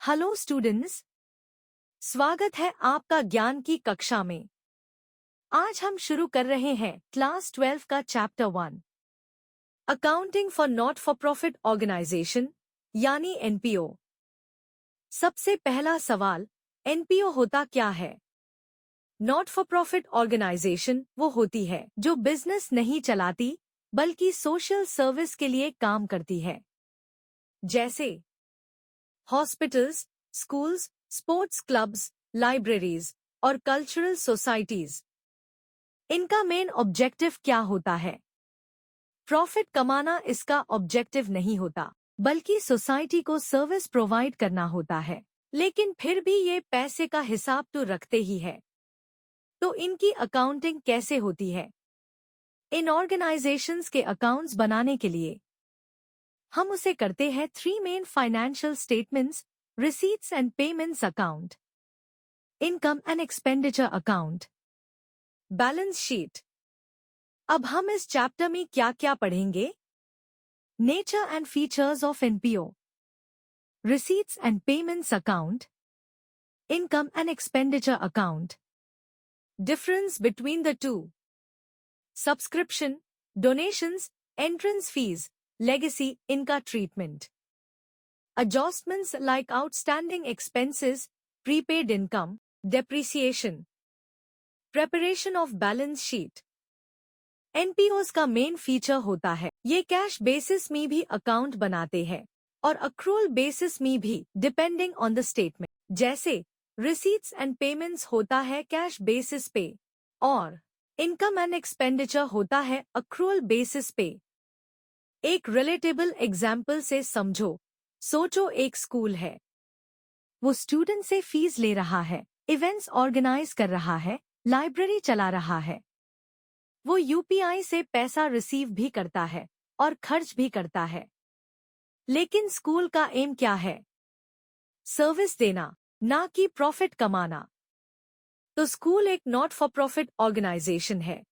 Hello students, स्वागत है आपका ज्ञान की कक्षा में। आज हम शुरू कर रहे हैं क्लास 12 का chapter 1 accounting for not for profit organization यानी एनपीओ। सबसे पहला सवाल, एनपीओ होता क्या है? नॉट फॉर प्रॉफिट ऑर्गेनाइजेशन वो होती है जो बिजनेस नहीं चलाती बल्कि सोशल सर्विस के लिए काम करती है, जैसे hospitals, schools, sports clubs, libraries और कल्चरल सोसाइटीज। इनका मेन ऑब्जेक्टिव क्या होता है? प्रॉफिट कमाना इसका ऑब्जेक्टिव नहीं होता, बल्कि सोसाइटी को सर्विस प्रोवाइड करना होता है। लेकिन फिर भी ये पैसे का हिसाब तो रखते ही है। तो इनकी अकाउंटिंग कैसे होती है? इन ऑर्गेनाइजेशंस के अकाउंट्स बनाने के लिए हम उसे करते हैं 3 main financial statements, receipts and payments account, income and expenditure account, balance sheet. अब हम इस चैप्टर में क्या क्या पढ़ेंगे? Nature and features of NPO, receipts and payments account, income and expenditure account, difference between the two, subscription, donations, entrance fees, legacy, इनका treatment, adjustments like outstanding expenses, prepaid income, depreciation, preparation of balance sheet। एनपीओज का main feature होता है ये cash basis में भी account बनाते हैं और अक्रूअल बेसिस में भी, डिपेंडिंग ऑन द स्टेटमेंट। जैसे रिसीट्स एंड पेमेंट्स होता है कैश बेसिस पे और इनकम एंड एक्सपेंडिचर होता है अक्रूअल बेसिस पे। एक रिलेटेबल एग्जाम्पल से समझो। सोचो एक स्कूल है, वो स्टूडेंट से फीस ले रहा है, इवेंट्स ऑर्गेनाइज कर रहा है, लाइब्रेरी चला रहा है। वो यूपीआई से पैसा रिसीव भी करता है और खर्च भी करता है। लेकिन स्कूल का एम क्या है? सर्विस देना, ना कि प्रॉफिट कमाना। तो स्कूल एक नॉट फॉर प्रॉफिट ऑर्गेनाइजेशन है।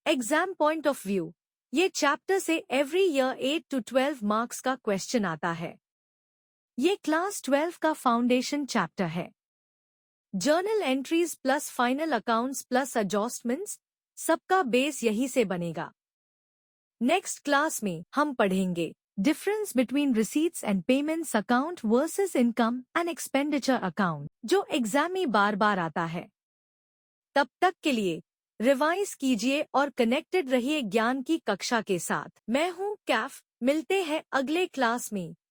एग्जाम पॉइंट ऑफ व्यू, ये चैप्टर से एवरी ईयर 8 to 12 मार्क्स का क्वेश्चन आता है। ये क्लास 12 का फाउंडेशन चैप्टर है। Journal entries plus final accounts plus adjustments, सबका बेस यही से बनेगा। नेक्स्ट क्लास में हम पढ़ेंगे difference between receipts and payments account versus income and expenditure account, जो एग्जाम में बार बार आता है। तब तक के लिए रिवाइज कीजिए और कनेक्टेड रहिए ज्ञान की कक्षा के साथ। मैं हूँ कैफ, मिलते हैं अगले क्लास में।